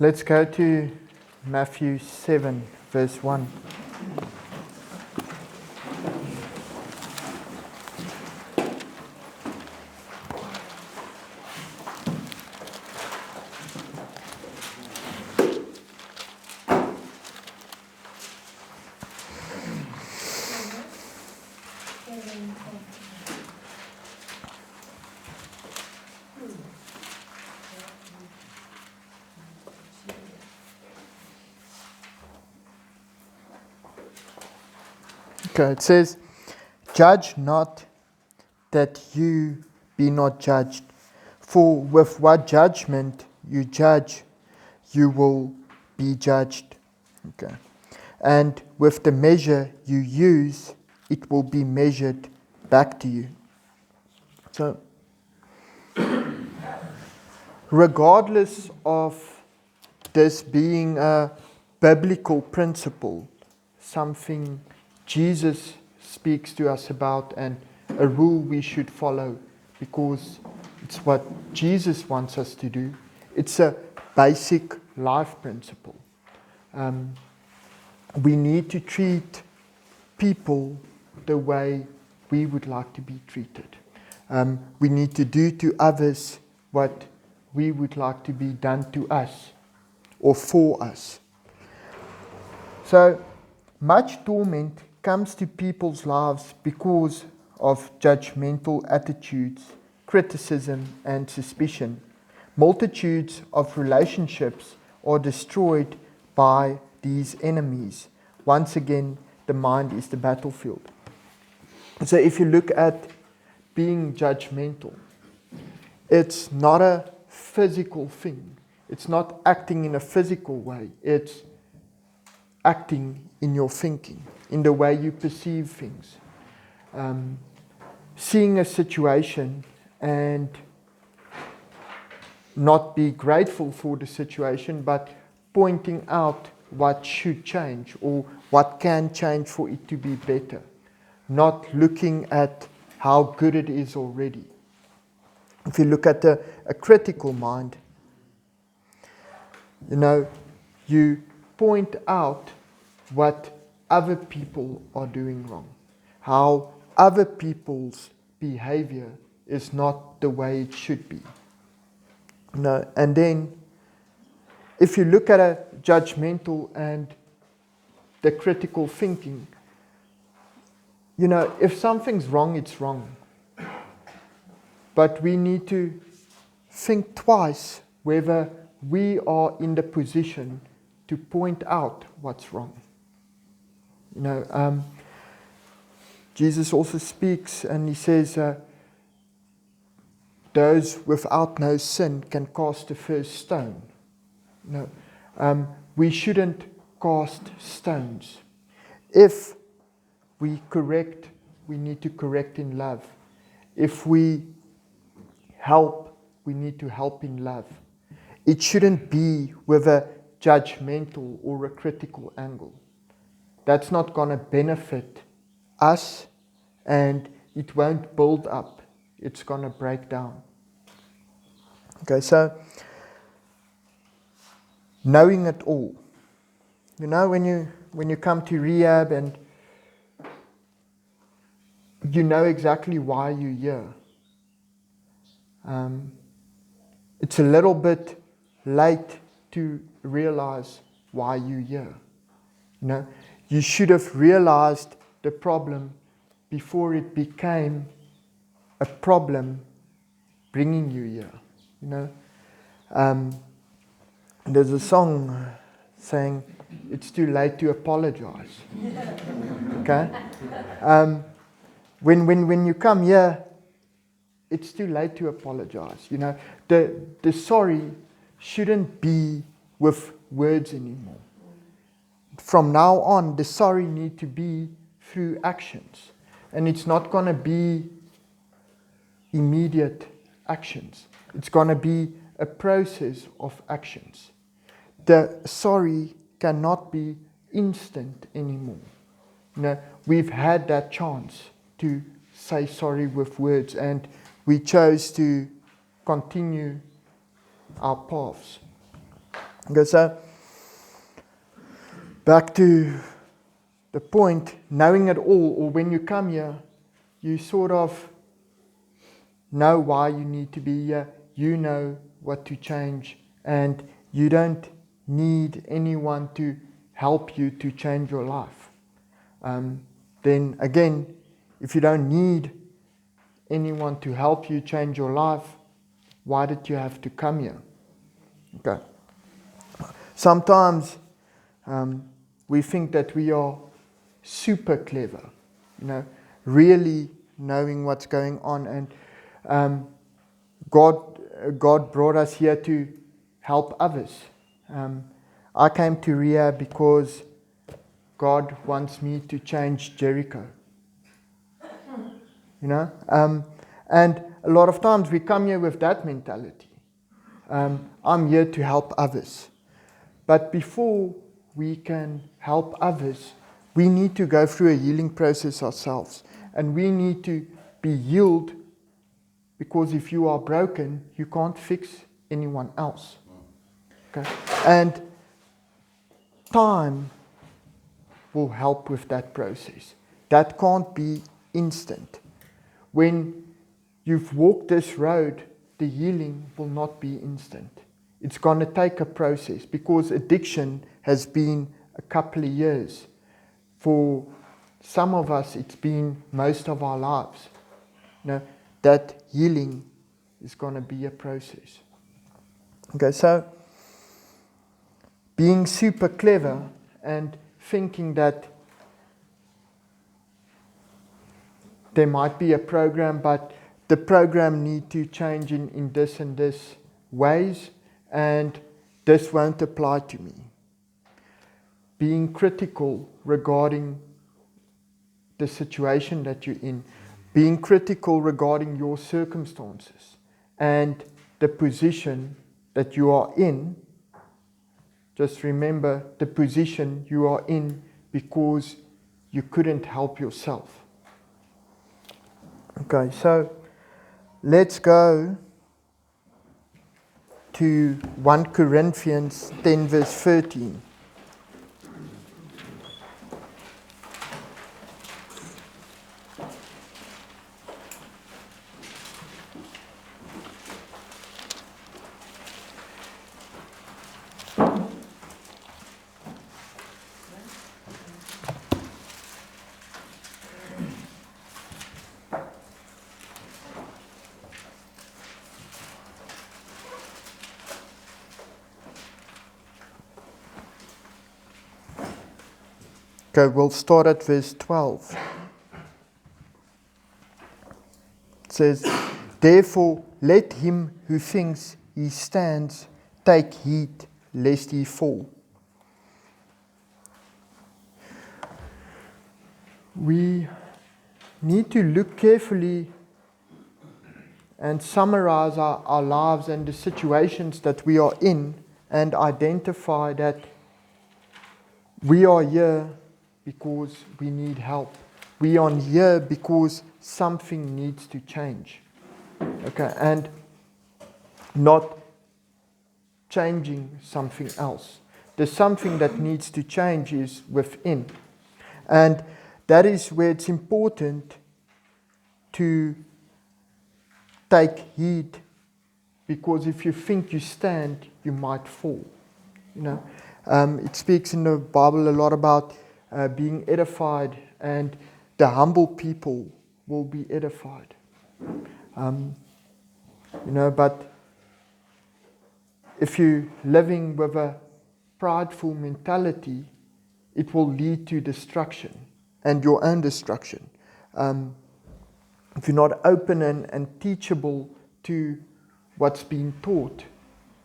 Let's go to Matthew 7, verse 1. Okay, it says, "Judge not that you be not judged. For with what judgment you judge, you will be judged. Okay. And with the measure you use, it will be measured back to you." So, regardless of this being a biblical principle, something Jesus speaks to us about and a rule we should follow because it's what Jesus wants us to do. It's a basic life principle. We need to treat people the way we would like to be treated. We need to do to others what we would like to be done to us or for us. So much torment comes to people's lives because of judgmental attitudes, criticism, and suspicion. Multitudes of relationships are destroyed by these enemies. Once again, the mind is the battlefield. So if you look at being judgmental, it's not a physical thing. It's not acting in a physical way. It's acting in your thinking, in the way you perceive things. Seeing a situation and not be grateful for the situation, but pointing out what should change or what can change for it to be better. Not looking at how good it is already. If you look at a critical mind, you point out what other people are doing wrong, how other people's behavior is not the way it should be. And then, if you look at a judgmental and the critical thinking, if something's wrong, it's wrong. But we need to think twice whether we are in the position to point out what's wrong. Jesus also speaks and he says, those without no sin can cast the first stone. We shouldn't cast stones. If we correct, we need to correct in love. If we help, we need to help in love. It shouldn't be with a judgmental or a critical angle. That's not going to benefit us and it won't build up. It's going to break down. Okay, so knowing it all. When you come to rehab and you know exactly why you're here. It's a little bit late to realize why you're here. You should have realized the problem before it became a problem bringing you here. There's a song saying it's too late to apologize. Okay? When you come here, it's too late to apologize. The sorry shouldn't be with words anymore. From now on, the sorry need to be through actions. And it's not going to be immediate actions. It's going to be a process of actions. The sorry cannot be instant anymore. We've had that chance to say sorry with words and we chose to continue our paths. Okay, so back to the point, knowing it all, or when you come here, you sort of know why you need to be here, you know what to change, and you don't need anyone to help you to change your life. Then again, if you don't need anyone to help you change your life, why did you have to come here? Okay. Sometimes we think that we are super clever, really knowing what's going on, and God brought us here to help others. I came to Ria because God wants me to change Jericho. And a lot of times we come here with that mentality. I'm here to help others. But before we can help others, we need to go through a healing process ourselves. And we need to be healed, because if you are broken, you can't fix anyone else. Okay? And time will help with that process. That can't be instant. When you've walked this road, the healing will not be instant. It's going to take a process, because addiction has been a couple of years. For some of us, it's been most of our lives. That healing is going to be a process. Okay, so being super clever and thinking that there might be a program, but the program need to change in this and this ways, and this won't apply to me. Being critical regarding the situation that you're in, being critical regarding your circumstances and the position that you are in. Just remember the position you are in because you couldn't help yourself. Okay, so let's go to 1 Corinthians 10 verse 13. Okay, we'll start at verse 12. It says, "Therefore let him who thinks he stands take heed lest he fall." We need to look carefully and summarize our lives and the situations that we are in, and identify that we are here because we need help. We are here because something needs to change. Okay, and not changing something else. The something that needs to change is within. And that is where it's important to take heed, because if you think you stand, you might fall. It speaks in the Bible a lot about being edified, and the humble people will be edified. But if you're living with a prideful mentality, it will lead to destruction and your own destruction. If you're not open and teachable to what's being taught,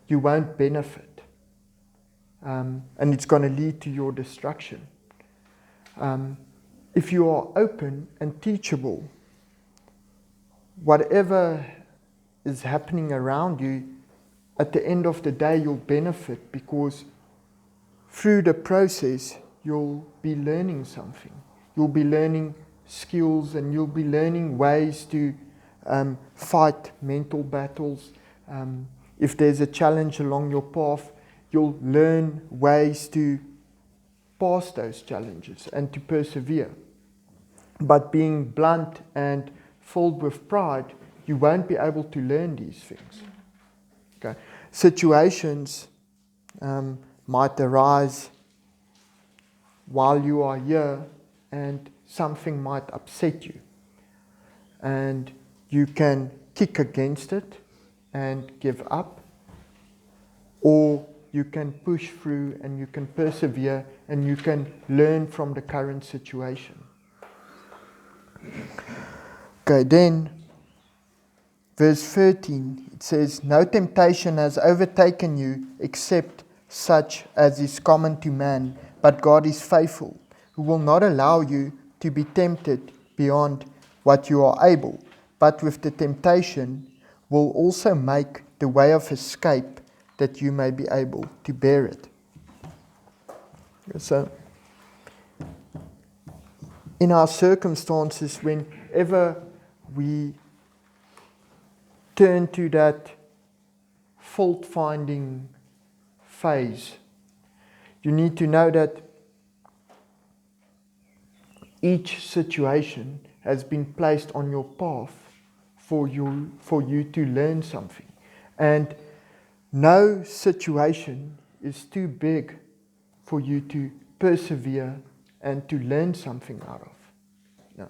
you won't benefit. And it's going to lead to your destruction. If you are open and teachable, whatever is happening around you, at the end of the day, you'll benefit, because through the process, you'll be learning something. You'll be learning skills, and you'll be learning ways to fight mental battles. If there's a challenge along your path, you'll learn ways to pass those challenges and to persevere. But being blunt and filled with pride, you won't be able to learn these things. Okay. Situations might arise while you are here, and something might upset you. And you can kick against it and give up, or you can push through and you can persevere and you can learn from the current situation. Okay, then verse 13, it says, "No temptation has overtaken you except such as is common to man, but God is faithful, who will not allow you to be tempted beyond what you are able, but with the temptation will also make the way of escape that you may be able to bear it." So, in our circumstances, whenever we turn to that fault-finding phase, you need to know that each situation has been placed on your path for you to learn something. And no situation is too big for you to persevere and to learn something out of.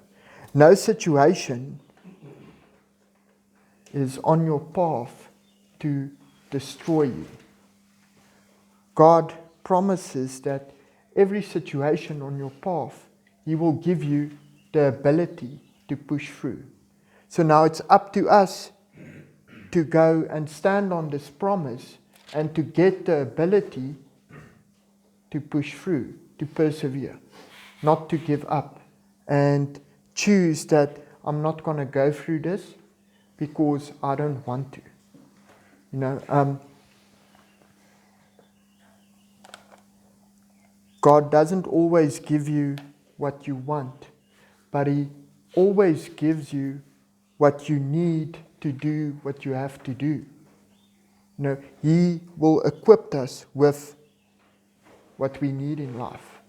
No situation is on your path to destroy you. God promises that every situation on your path, He will give you the ability to push through. So now it's up to us to go and stand on this promise and to get the ability to push through, to persevere, not to give up, and choose that I'm not going to go through this because I don't want to. God doesn't always give you what you want, but He always gives you what you need to do what you have to do. He will equip us with what we need in life.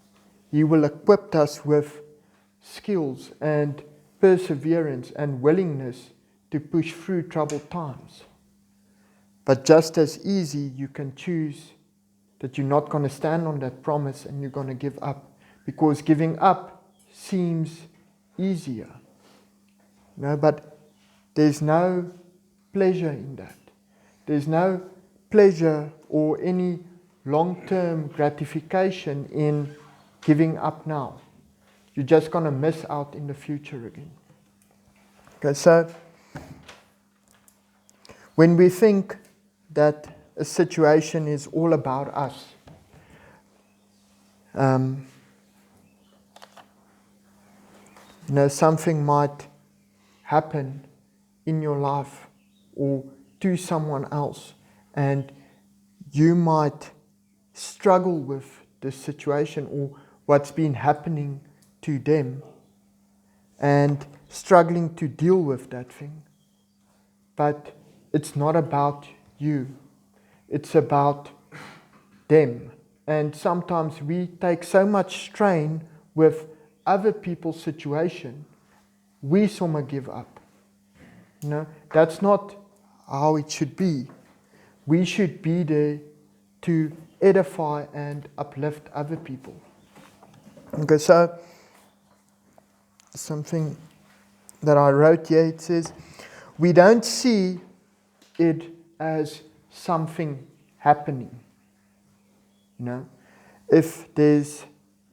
He will equip us with skills and perseverance and willingness to push through troubled times. But just as easy, you can choose that you're not going to stand on that promise and you're going to give up, because giving up seems easier. But there's no pleasure in that. There's no pleasure or any long-term gratification in giving up now. You're just going to miss out in the future again. Okay, so when we think that a situation is all about us, something might happen in your life or to someone else, and you might struggle with the situation or what's been happening to them and struggling to deal with that thing. But it's not about you. It's about them. And sometimes we take so much strain with other people's situation, we somehow give up. That's not how it should be. We should be there to edify and uplift other people. Okay, so something that I wrote here, it says, we don't see it as something happening. If there's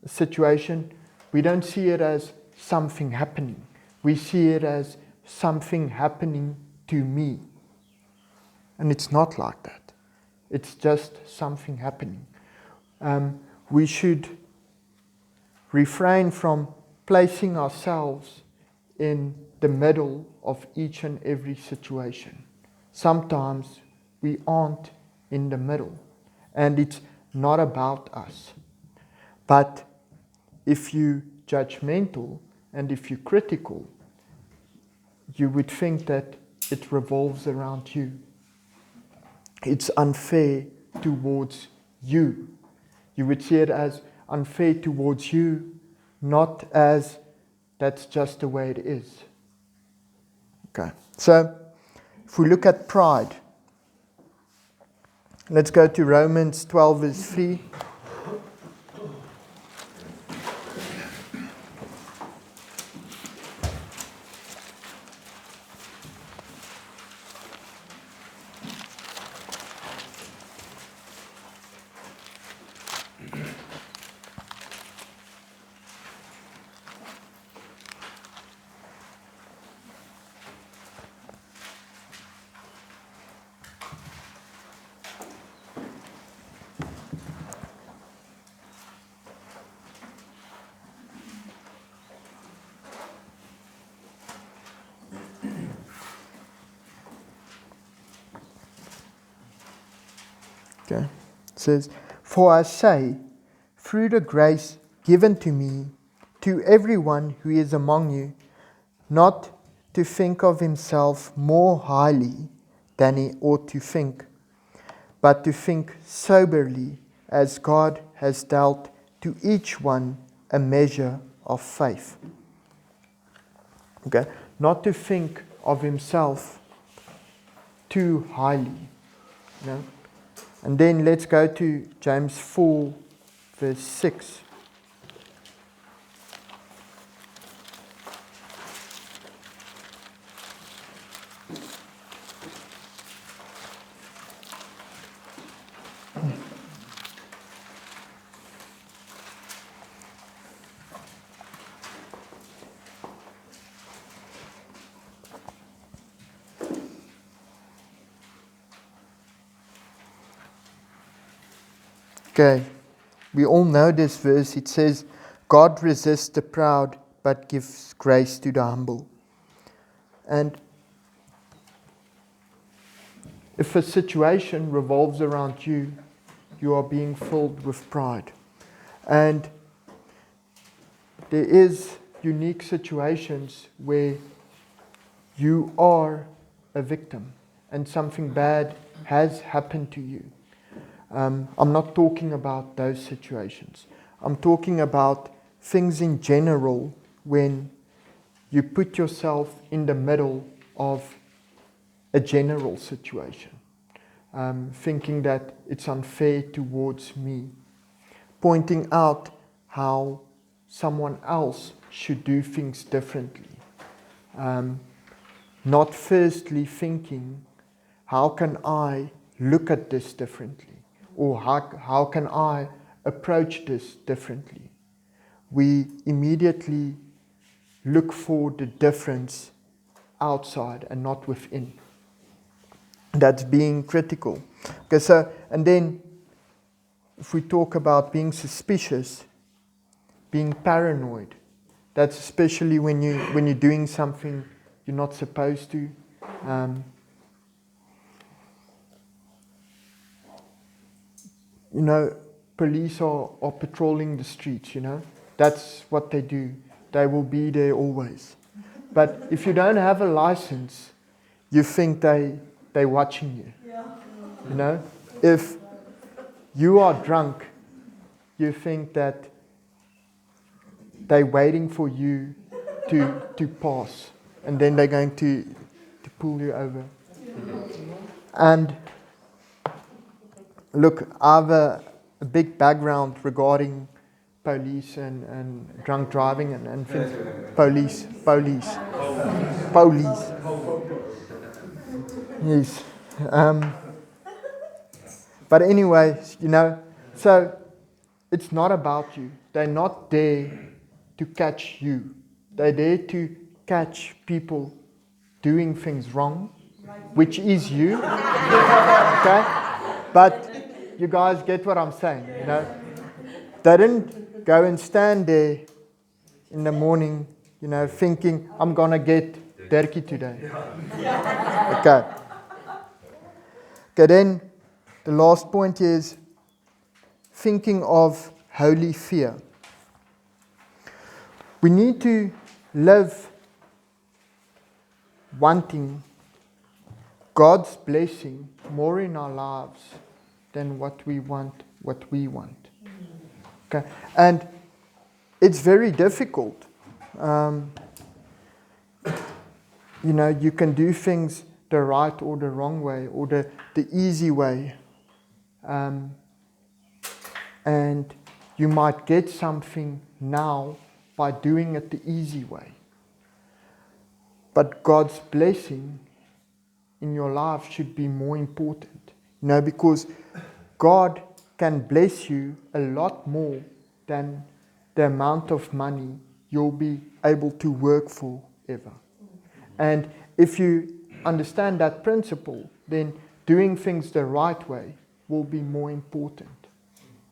a situation, we don't see it as something happening. We see it as something happening to me. And it's not like that. It's just something happening. We should refrain from placing ourselves in the middle of each and every situation. Sometimes we aren't in the middle, and it's not about us. But if you're judgmental and if you're critical, you would think that it revolves around you. It's unfair towards you. You would see it as unfair towards you, not as that's just the way it is. Okay, so if we look at pride, let's go to Romans 12 verse 3. Okay. It says, "For I say, through the grace given to me, to everyone who is among you, not to think of himself more highly than he ought to think, but to think soberly, as God has dealt to each one a measure of faith." Okay, not to think of himself too highly. No? And then let's go to James 4, verse 6. Okay, we all know this verse. It says, "God resists the proud, but gives grace to the humble." And if a situation revolves around you, you are being filled with pride. And there is unique situations where you are a victim and something bad has happened to you. I'm not talking about those situations. I'm talking about things in general when you put yourself in the middle of a general situation, thinking that it's unfair towards me, pointing out how someone else should do things differently, not firstly thinking, how can I look at this differently? Or how can I approach this differently? We immediately look for the difference outside and not within. That's being critical. Okay, so, and then if we talk about being suspicious, being paranoid, that's especially when you're doing something you're not supposed to. Police are patrolling the streets, That's what they do. They will be there always. But if you don't have a license, you think they're watching you. Yeah. If you are drunk, you think that they're waiting for you to pass. And then they're going to pull you over. And look, I have a big background regarding police and drunk driving and things. Police. Yes. But anyway, so it's not about you. They're not there to catch you. They're there to catch people doing things wrong, which is you. Okay? But you guys get what I'm saying, They didn't go and stand there in the morning, thinking, I'm going to get Dirkie today. Okay. Okay, then the last point is thinking of holy fear. We need to live wanting God's blessing more in our lives than what we want. Okay, and it's very difficult. You can do things the right or the wrong way, or the easy way. And you might get something now by doing it the easy way. But God's blessing in your life should be more important. Because God can bless you a lot more than the amount of money you'll be able to work for ever. And if you understand that principle, then doing things the right way will be more important.